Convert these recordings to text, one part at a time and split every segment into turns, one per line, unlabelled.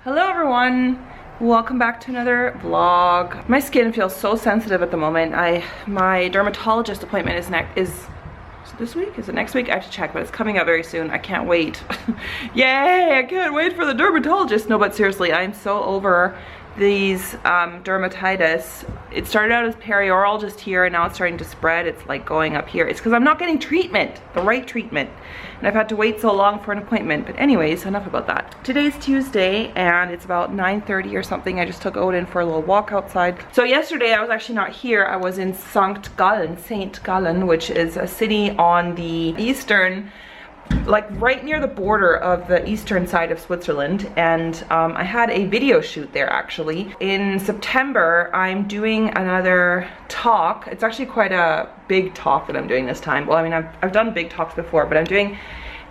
Hello everyone, welcome back to another vlog. My skin feels so sensitive at the moment. My dermatologist appointment is it this week? Is it next week? I have to check, but it's coming up very soon. I can't wait. Yay, I can't wait for the dermatologist. No, but seriously, I'm so over these dermatitis. It started out as perioral just here, and now it's starting to spread. It's like going up here. It's because I'm not getting treatment, the right treatment, and I've had to wait so long for an appointment. But anyways, enough about that. Today's Tuesday and it's about 9:30 or something. I just took Odin for a little walk outside. So yesterday I was actually not here. I was in St. Gallen, which is a city on the eastern, like right near the border of the eastern side of Switzerland, and I had a video shoot there actually. In September I'm doing another talk. It's actually quite a big talk that I'm doing this time. Well, I mean, I've done big talks before, but I'm doing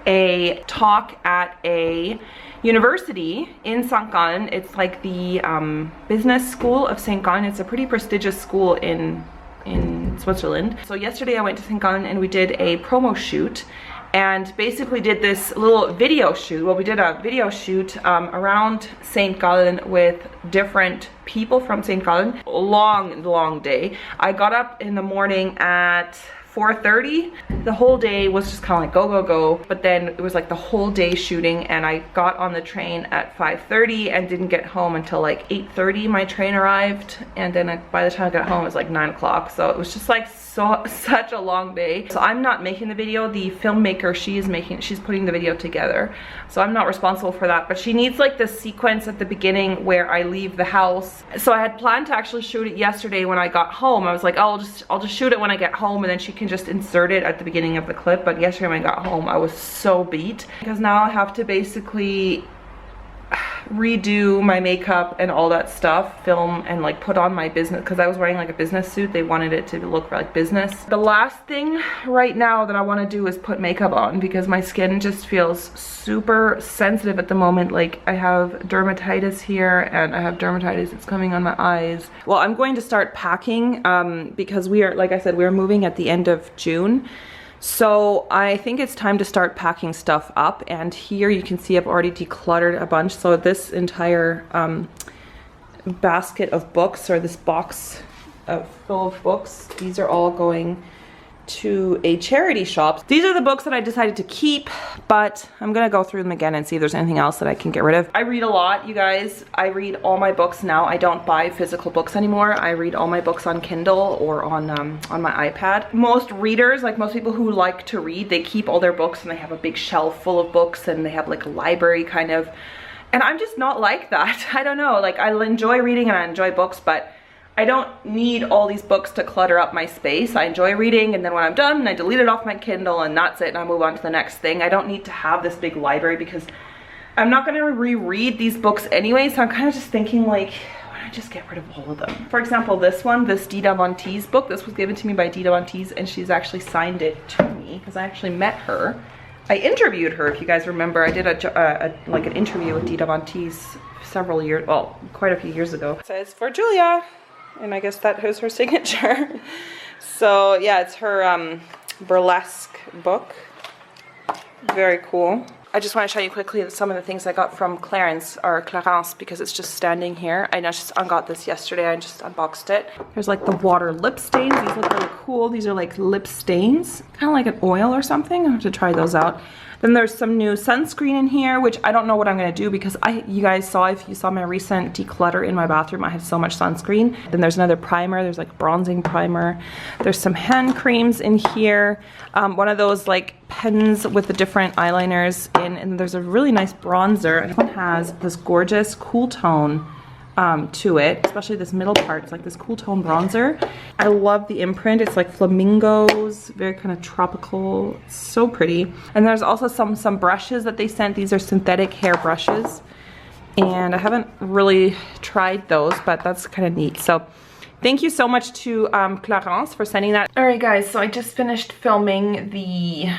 a talk at a university in St. Gallen. It's like the business school of St. Gallen. It's a pretty prestigious school in Switzerland. So yesterday I went to St. Gallen and we did a promo shoot, and basically did this little video shoot. Well, we did a video shoot around St. Gallen with different people from St. Gallen. Long day. I got up in the morning at 4:30. The whole day was just kind of like go. But then it was like the whole day shooting, and I got on the train at 5:30 and didn't get home until like 8:30. My train arrived, and then by the time I got home it was like 9 o'clock. So it was just like such a long day. So I'm not making the video. The filmmaker, she's putting the video together. So I'm not responsible for that, but she needs like this sequence at the beginning where I leave the house. So I had planned to actually shoot it yesterday when I got home. I was like, oh, I'll just shoot it when I get home, and then she can just insert it at the beginning of the clip. But yesterday when I got home, I was so beat because now I have to basically redo my makeup and all that stuff, film and like put on my business, because I was wearing like a business suit. They wanted it to look like business. The last thing right now that I want to do is put makeup on because my skin just feels super sensitive at the moment. Like I have dermatitis here, and I have dermatitis that's coming on my eyes. Well, I'm going to start packing because we are, like I said, we're moving at the end of June. So I think it's time to start packing stuff up, and here you can see I've already decluttered a bunch. So this entire basket of books, or this box full of books, these are all going to a charity shop. These are the books that I decided to keep, but I'm gonna go through them again and see if there's anything else that I can get rid of. I read a lot, you guys. I read all my books now. I don't buy physical books anymore. I read all my books on Kindle or on my iPad. Most readers, like most people who like to read, they keep all their books and they have a big shelf full of books, and they have like a library kind of. And I'm just not like that. I don't know, like I enjoy reading and I enjoy books, but I don't need all these books to clutter up my space. I enjoy reading, and then when I'm done, I delete it off my Kindle and that's it, and I move on to the next thing. I don't need to have this big library because I'm not going to reread these books anyway, so I'm kind of just thinking like, why don't I just get rid of all of them? For example, this one, this Dita Von Teese book, this was given to me by Dita Von Teese, and she's actually signed it to me because I actually met her. I interviewed her, if you guys remember. I did like an interview with Dita Von Teese several years, well, quite a few years ago. It says, for Julia. And I guess that is her signature. So yeah, it's her burlesque book. Very cool. I just want to show you quickly some of the things I got from Clarence, because it's just standing here. I just got this yesterday. I just unboxed it. There's like the water lip stains. These look really cool. These are like lip stains, kind of like an oil or something. I have to try those out. Then there's some new sunscreen in here, which I don't know what I'm gonna do because you guys saw, if you saw my recent declutter in my bathroom, I had so much sunscreen. Then there's another primer. There's like a bronzing primer. There's some hand creams in here. One of those like pens with the different eyeliners in, and there's a really nice bronzer. This one has this gorgeous cool tone to it, especially this middle part. It's like this cool tone bronzer. I love the imprint. It's like flamingos, very kind of tropical. It's so pretty. And there's also some brushes that they sent. These are synthetic hair brushes, and I haven't really tried those, but that's kind of neat. So thank you so much to Clarence for sending that. All right guys, so I just finished filming the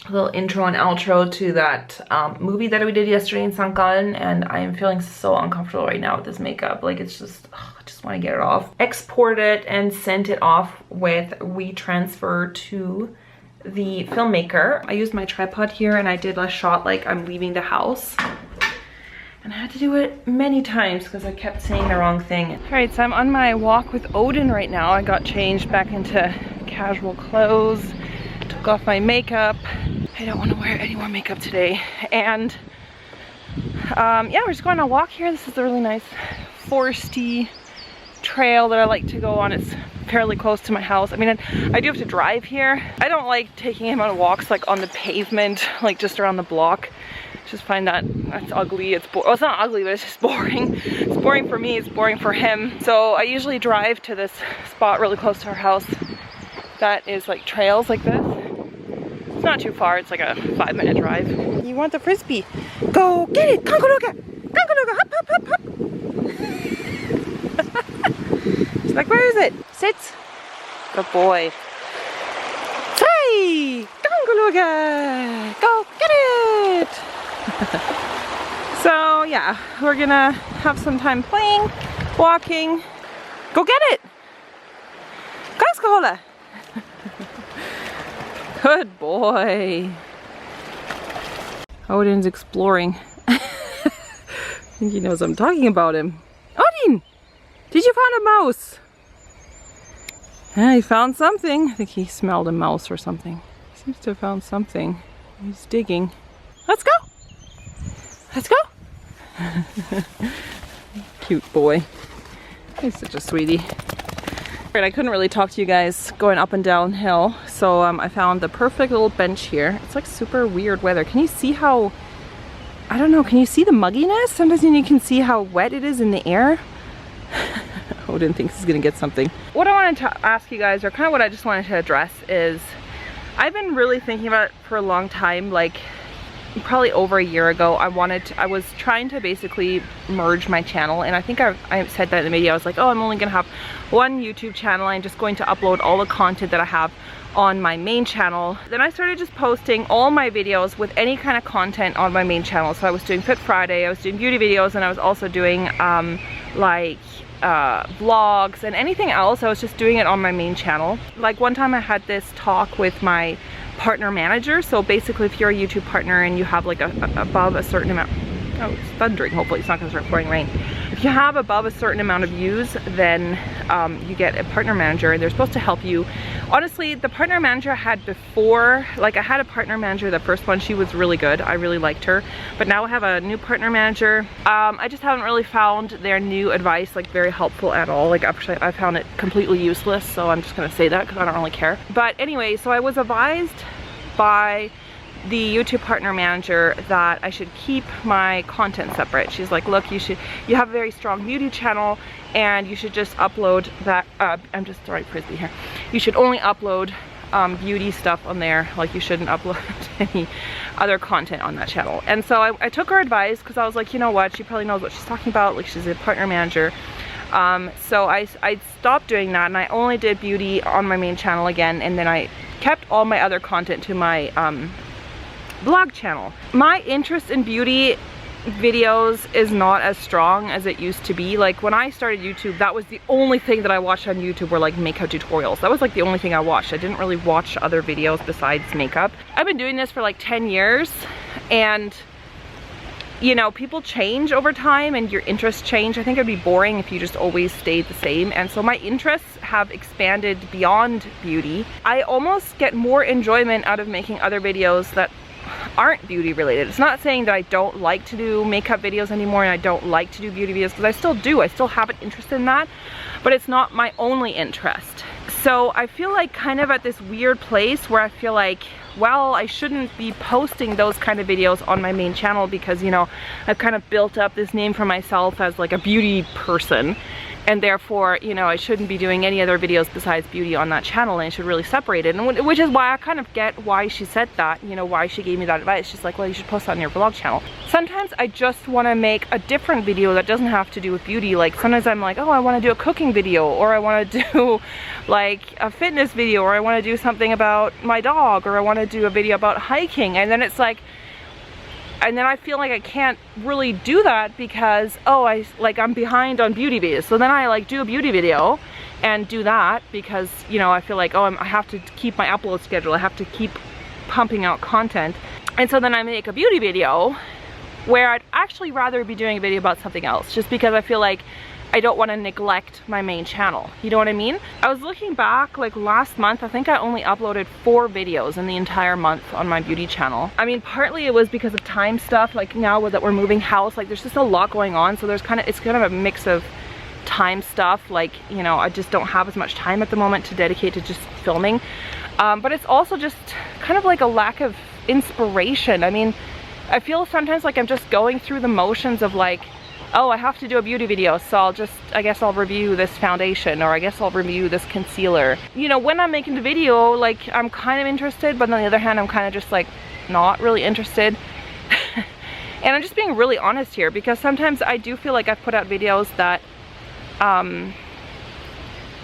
little intro and outro to that movie that we did yesterday in St. Gallen, and I am feeling so uncomfortable right now with this makeup. Like, it's just, I just want to get it off. Export it and sent it off with WeTransfer to the filmmaker. I used my tripod here and I did a shot like I'm leaving the house. And I had to do it many times because I kept saying the wrong thing. All right, so I'm on my walk with Odin right now. I got changed back into casual clothes, took off my makeup. I don't want to wear any more makeup today. And yeah, we're just going on a walk here. This is a really nice foresty trail that I like to go on. It's fairly close to my house. I mean, I do have to drive here. I don't like taking him on walks like on the pavement, like just around the block. Just find that that's ugly. Well, it's not ugly, but it's just boring. It's boring for me, it's boring for him. So I usually drive to this spot really close to our house that is like trails like this. It's not too far, it's like a 5-minute drive. You want the frisbee? Go get it! Kangaruga! Kangaruga! Hop, hop, hop, hop! She's like, where is it? Sit! Good boy. Say! Kangaruga! Go get it! So yeah, we're gonna have some time playing, walking. Go get it! Kaskahola! Good boy. Odin's exploring. I think he knows I'm talking about him. Odin! Did you find a mouse? Yeah, he found something. I think he smelled a mouse or something. He seems to have found something. He's digging. Let's go! Let's go! Cute boy. He's such a sweetie. Right, I couldn't really talk to you guys going up and down hill, so I found the perfect little bench here. It's like super weird weather. Can you see how, I don't know, can you see the mugginess? Sometimes you can see how wet it is in the air. Odin thinks he's gonna get something. What I wanted to ask you guys, or kind of what I just wanted to address, is I've been really thinking about it for a long time. Like probably over a year ago, I was trying to basically merge my channel, and I think I said that in the video. I was like, oh, I'm only gonna have one YouTube channel. I'm just going to upload all the content that I have on my main channel. Then I started just posting all my videos with any kind of content on my main channel. So I was doing Fit Friday, I was doing beauty videos, and I was also doing like vlogs and anything else. I was just doing it on my main channel. Like one time I had this talk with my partner manager. So basically, if you're a YouTube partner and you have like above a certain amount, oh, it's thundering, hopefully it's not gonna start pouring rain. If you have above a certain amount of views, then you get a partner manager, and they're supposed to help you. Honestly, the partner manager I had before, like I had a partner manager, the first one, she was really good. I really liked her. But now I have a new partner manager. I just haven't really found their new advice like very helpful at all. Like actually, I found it completely useless, so I'm just gonna say that because I don't really care. But anyway, so I was advised by the YouTube partner manager that I should keep my content separate. She's like, look, you have a very strong beauty channel, and you should just upload that, I'm just throwing frisbee here. You should only upload beauty stuff on there. Like you shouldn't upload any other content on that channel. And so I took her advice because I was like, you know what, she probably knows what she's talking about. Like she's a partner manager. So I stopped doing that, and I only did beauty on my main channel again, and then I kept all my other content to my vlog channel. My interest in beauty videos is not as strong as it used to be. Like when I started YouTube, that was the only thing that I watched on YouTube were like makeup tutorials. That was like the only thing I watched. I didn't really watch other videos besides makeup. I've been doing this for like 10 years, and you know, people change over time and your interests change. I think it'd be boring if you just always stayed the same. And so my interests have expanded beyond beauty. I almost get more enjoyment out of making other videos that aren't beauty related. It's not saying that I don't like to do makeup videos anymore and I don't like to do beauty videos, because I still do. I still have an interest in that, but it's not my only interest. So I feel like kind of at this weird place where I feel like, well, I shouldn't be posting those kind of videos on my main channel because, you know, I've kind of built up this name for myself as like a beauty person, and therefore, you know, I shouldn't be doing any other videos besides beauty on that channel, and I should really separate it. And which is why I kind of get why she said that, you know, why she gave me that advice. She's like, well, you should post that on your vlog channel. Sometimes I just want to make a different video that doesn't have to do with beauty. Like sometimes I'm like, oh, I want to do a cooking video, or I want to do like a fitness video, or I want to do something about my dog, or I want to do a video about hiking. And then it's like, and then I feel like I can't really do that because, oh, I'm behind on beauty videos. So then I like do a beauty video and do that because, you know, I feel like, oh, I have to keep my upload schedule. I have to keep pumping out content. And so then I make a beauty video where I'd actually rather be doing a video about something else, just because I feel like I don't want to neglect my main channel. You know what I mean? I was looking back, like last month, I think I only uploaded 4 videos in the entire month on my beauty channel. I mean, partly it was because of time stuff, like now that we're moving house, like there's just a lot going on, so there's it's kind of a mix of time stuff, like, you know, I just don't have as much time at the moment to dedicate to just filming. But it's also just kind of like a lack of inspiration. I mean, I feel sometimes like I'm just going through the motions of like, oh, I have to do a beauty video, so I guess I'll review this foundation, or I guess I'll review this concealer. You know, when I'm making the video, like, I'm kind of interested, but on the other hand, I'm kind of just like not really interested. And I'm just being really honest here, because sometimes I do feel like I've put out videos that I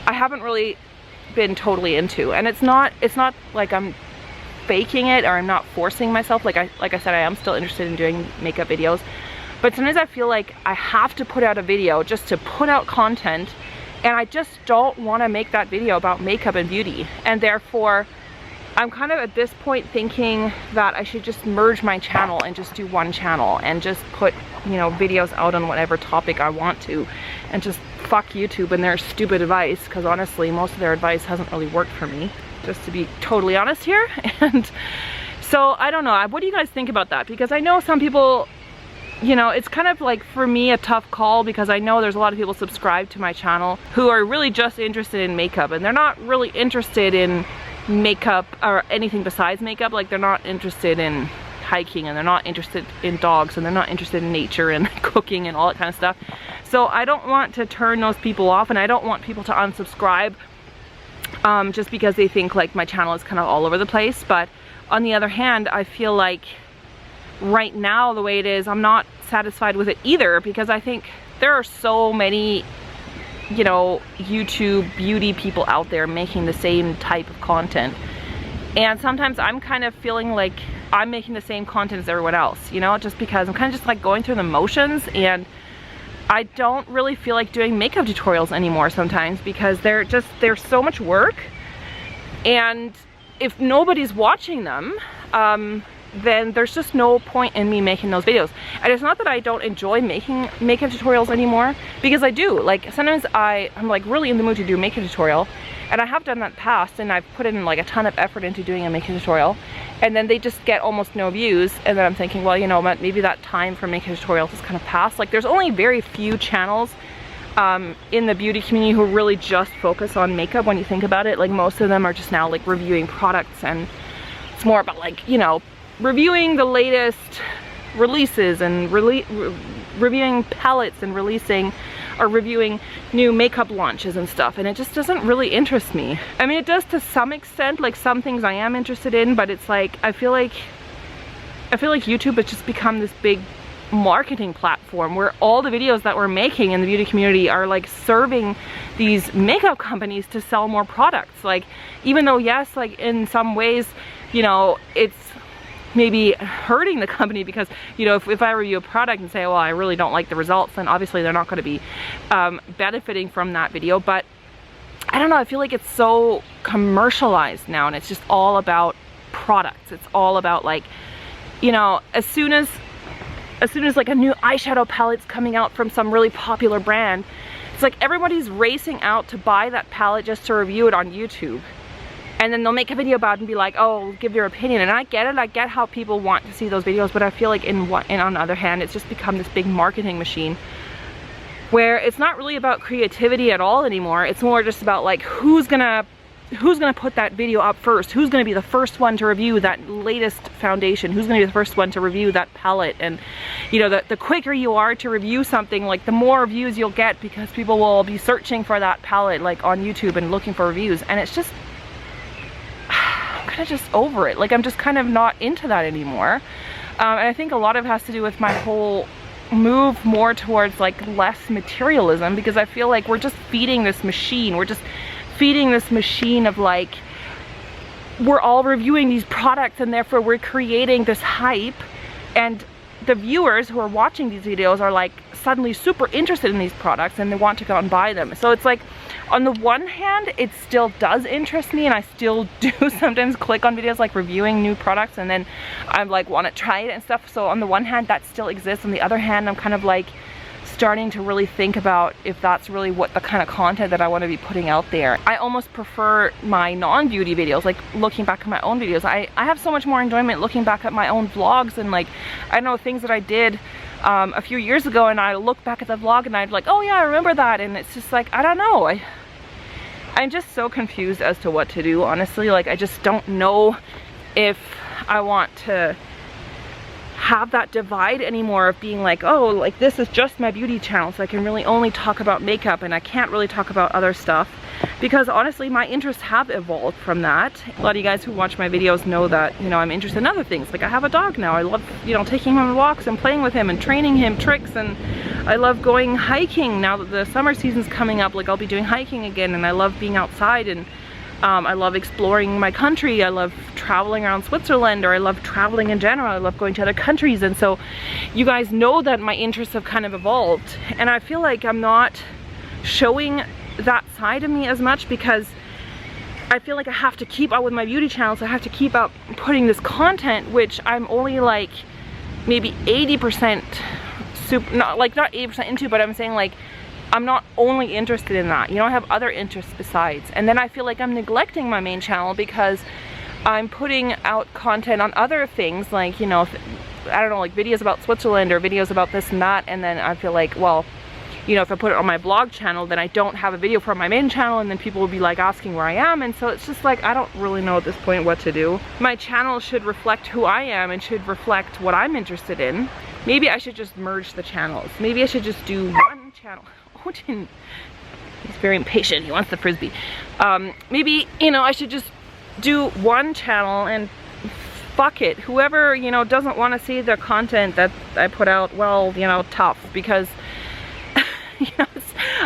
haven't really been totally into, and it's not like I'm faking it or I'm not forcing myself. Like I said, I am still interested in doing makeup videos. But sometimes I feel like I have to put out a video just to put out content, and I just don't want to make that video about makeup and beauty. And therefore, I'm kind of at this point thinking that I should just merge my channel and just do one channel and just put, you know, videos out on whatever topic I want to, and just fuck YouTube and their stupid advice, because honestly, most of their advice hasn't really worked for me, just to be totally honest here. And so, I don't know. What do you guys think about that? Because I know some people, you know, it's kind of like, for me, a tough call, because I know there's a lot of people subscribed to my channel who are really just interested in makeup, and they're not really interested in makeup or anything besides makeup. Like, they're not interested in hiking, and they're not interested in dogs, and they're not interested in nature and cooking and all that kind of stuff. So I don't want to turn those people off, and I don't want people to unsubscribe just because they think like my channel is kind of all over the place. But on the other hand, I feel like right now, the way it is, I'm not satisfied with it either, because I think there are so many, you know, YouTube beauty people out there making the same type of content, and sometimes I'm kind of feeling like I'm making the same content as everyone else, you know, just because I'm kind of just like going through the motions, and I don't really feel like doing makeup tutorials anymore sometimes, because they're so much work, and if nobody's watching them, then there's just no point in me making those videos. And it's not that I don't enjoy making makeup tutorials anymore, because I do. Like, sometimes I'm like really in the mood to do a makeup tutorial, and I have done that in the past, and I've put in like a ton of effort into doing a makeup tutorial, and then they just get almost no views, and then I'm thinking, well, you know, maybe that time for makeup tutorials has kind of passed. Like, there's only very few channels in the beauty community who really just focus on makeup when you think about it. Like, most of them are just now like reviewing products, and it's more about like, you know, reviewing the latest releases and reviewing palettes and reviewing new makeup launches and stuff, and it just doesn't really interest me. I mean, it does to some extent, like some things I am interested in, but it's like I feel like YouTube has just become this big marketing platform where all the videos that we're making in the beauty community are like serving these makeup companies to sell more products. Like, even though yes, like in some ways, you know, it's maybe hurting the company, because, you know, if I review a product and say, well, I really don't like the results, then obviously they're not going to be benefiting from that video. But I don't know, I feel like it's so commercialized now, and it's just all about products. It's all about, like, you know, as soon as like a new eyeshadow palette's coming out from some really popular brand, it's like everybody's racing out to buy that palette just to review it on YouTube. And then they'll make a video about it and be like, oh, give your opinion. And I get it, I get how people want to see those videos, but I feel like on the other hand, it's just become this big marketing machine where it's not really about creativity at all anymore. It's more just about like, who's gonna put that video up first? Who's gonna be the first one to review that latest foundation? Who's gonna be the first one to review that palette? And, you know, the quicker you are to review something, like the more views you'll get, because people will be searching for that palette like on YouTube and looking for reviews. And it's just, kind of just over it. Like, I'm just kind of not into that anymore. And I think a lot of it has to do with my whole move more towards like less materialism, because I feel like we're just feeding this machine. We're just feeding this machine of like, we're all reviewing these products, and therefore we're creating this hype, and the viewers who are watching these videos are like suddenly super interested in these products and they want to go and buy them. So it's like, on the one hand, it still does interest me, and I still do sometimes click on videos like reviewing new products, and then I'm like want to try it and stuff. So on the one hand, that still exists. On the other hand, I'm kind of like starting to really think about if that's really what the kind of content that I want to be putting out there. I almost prefer my non-beauty videos, like looking back at my own videos. I have so much more enjoyment looking back at my own vlogs, and like, I know things that I did a few years ago, and I look back at the vlog and I'm like, oh yeah, I remember that. And it's just like, I don't know, I'm just so confused as to what to do, honestly. Like, I just don't know if I want to have that divide anymore of being like, oh, like this is just my beauty channel, so I can really only talk about makeup and I can't really talk about other stuff, because honestly my interests have evolved from that. A lot of you guys who watch my videos know that, you know, I'm interested in other things. Like, I have a dog now. I love, you know, taking him on walks and playing with him and training him tricks, and I love going hiking now that the summer season's coming up. Like, I'll be doing hiking again, and I love being outside, and I love exploring my country. I love traveling around Switzerland, or I love traveling in general. I love going to other countries. And so you guys know that my interests have kind of evolved, and I feel like I'm not showing that side of me as much, because I feel like I have to keep up with my beauty channel, so I have to keep up putting this content, which I'm only like maybe 80% not 80% into, but I'm saying like I'm not only interested in that, you know, I have other interests besides. And then I feel like I'm neglecting my main channel because I'm putting out content on other things, like, you know, I don't know, like videos about Switzerland or videos about this and that, and then I feel like, well, you know, if I put it on my blog channel, then I don't have a video for my main channel, and then people will be like asking where I am, and so it's just like, I don't really know at this point what to do. My channel should reflect who I am and should reflect what I'm interested in. Maybe I should just merge the channels. Maybe I should just do one channel. He's very impatient, he wants the frisbee. Maybe, you know, I should just do one channel and fuck it. Whoever, you know, doesn't want to see the content that I put out, well, you know, tough, because you know,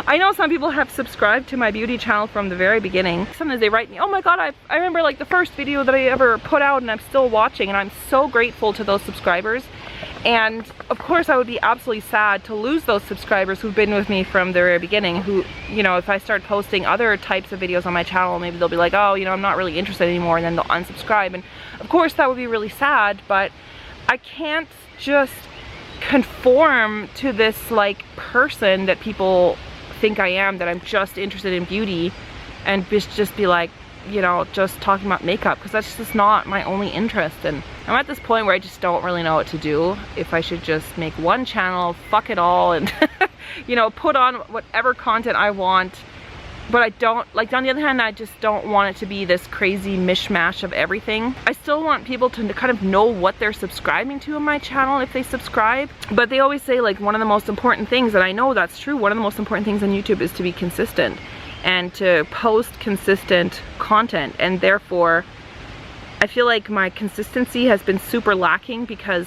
I know some people have subscribed to my beauty channel from the very beginning. Sometimes they write me, oh my god, I remember like the first video that I ever put out, and I'm still watching, and I'm so grateful to those subscribers. And of course I would be absolutely sad to lose those subscribers who've been with me from the very beginning, who, you know, if I start posting other types of videos on my channel, maybe they'll be like, oh, you know, I'm not really interested anymore, and then they'll unsubscribe. And of course that would be really sad, but I can't just conform to this like person that people think I am, that I'm just interested in beauty, and just be like, you know, just talking about makeup, because that's just not my only interest. And I'm at this point where I just don't really know what to do. If I should just make one channel, fuck it all, and you know, put on whatever content I want. But I don't, like, on the other hand, I just don't want it to be this crazy mishmash of everything. I still want people to kind of know what they're subscribing to on my channel if they subscribe. But they always say, like, one of the most important things, and I know that's true, one of the most important things on YouTube is to be consistent and to post consistent content. And therefore, I feel like my consistency has been super lacking, because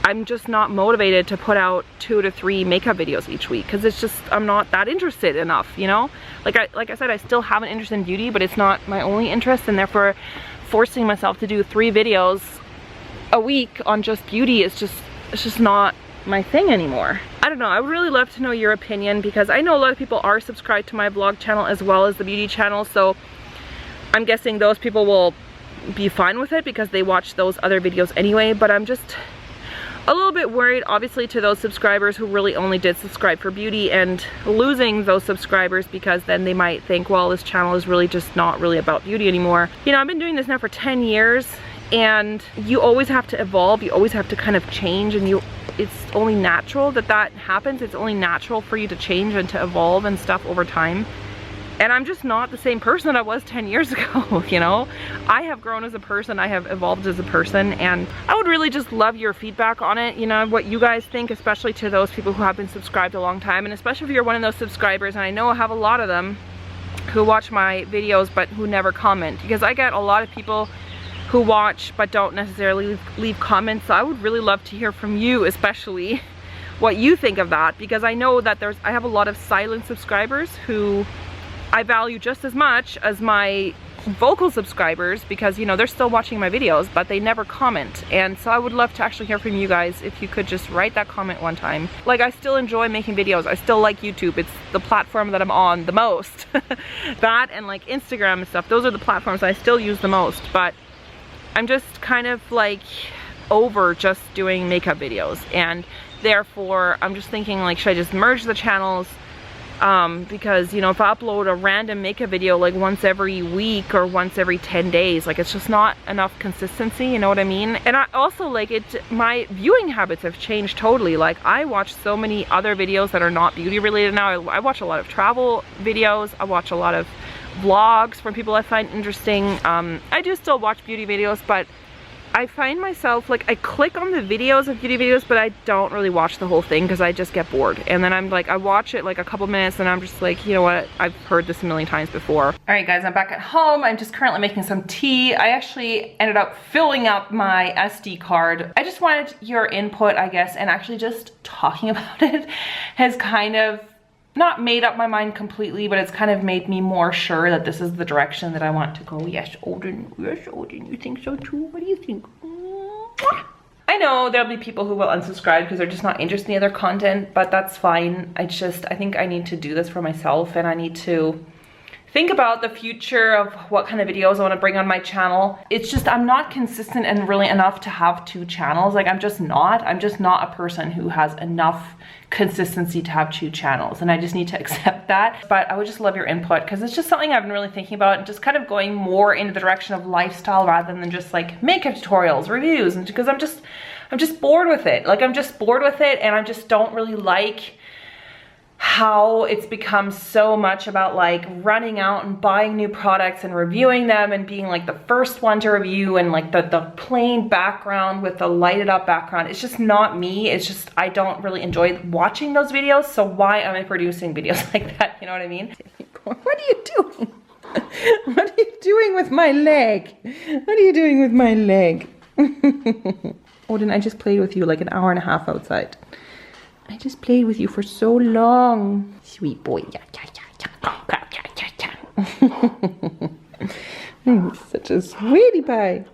I'm just not motivated to put out 2 to 3 makeup videos each week, because it's just, I'm not that interested enough, you know? Like I said, I still have an interest in beauty, but it's not my only interest, and therefore forcing myself to do 3 videos a week on just beauty is just, it's just not my thing anymore. I don't know, I would really love to know your opinion, because I know a lot of people are subscribed to my vlog channel as well as the beauty channel, so I'm guessing those people will be fine with it because they watch those other videos anyway. But I'm just a little bit worried, obviously, to those subscribers who really only did subscribe for beauty, and losing those subscribers because then they might think, well, this channel is really just not really about beauty anymore. You know, I've been doing this now for 10 years, and you always have to evolve, you always have to kind of change, and it's only natural that that happens. It's only natural for you to change and to evolve and stuff over time. And I'm just not the same person I was 10 years ago, you know? I have grown as a person, I have evolved as a person, and I would really just love your feedback on it, you know, what you guys think, especially to those people who have been subscribed a long time, and especially if you're one of those subscribers, and I know I have a lot of them who watch my videos but who never comment, because I get a lot of people who watch but don't necessarily leave comments. So I would really love to hear from you, especially what you think of that, because I know that I have a lot of silent subscribers who I value just as much as my vocal subscribers because, you know, they're still watching my videos, but they never comment. And so I would love to actually hear from you guys if you could just write that comment one time. Like, I still enjoy making videos. I still like YouTube. It's the platform that I'm on the most. That and like Instagram and stuff, those are the platforms I still use the most. But I'm just kind of like over just doing makeup videos, and therefore I'm just thinking, like, should I just merge the channels? Because, you know, if I upload a random makeup video like once every week or once every 10 days, like, it's just not enough consistency, you know what I mean? And I also, like, my viewing habits have changed totally. Like, I watch so many other videos that are not beauty related now. I watch a lot of travel videos. I watch a lot of vlogs from people I find interesting. I do still watch beauty videos, but I find myself, like, I click on the videos of beauty videos, but I don't really watch the whole thing because I just get bored. And then I'm like, I watch it like a couple minutes and I'm just like, you know what, I've heard this a million times before. All right guys, I'm back at home. I'm just currently making some tea. I actually ended up filling up my SD card. I just wanted your input, I guess, and actually just talking about it has kind of not made up my mind completely, but it's kind of made me more sure that this is the direction that I want to go. Yes, Odin, you think so too? What do you think? I know there'll be people who will unsubscribe because they're just not interested in the other content, but that's fine. I think I need to do this for myself, and I need to think about the future of what kind of videos I want to bring on my channel. It's just, I'm not consistent and really enough to have 2 channels. Like, I'm just not a person who has enough consistency to have 2 channels, and I just need to accept that. But I would just love your input because it's just something I've been really thinking about, and just kind of going more into the direction of lifestyle rather than just like makeup tutorials, reviews, and because I'm just bored with it. Like, I'm just bored with it, and I just don't really like how it's become so much about like running out and buying new products and reviewing them and being like the first one to review, and like the plain background with the lighted up background. It's just not me. It's just, I don't really enjoy watching those videos, so why am I producing videos like that? You know what I mean? What are you doing? What are you doing with my leg? What are you doing with my leg? Odin, I just played with you like an hour and a half outside. I just played with you for so long. Sweet boy. Such a sweetie pie.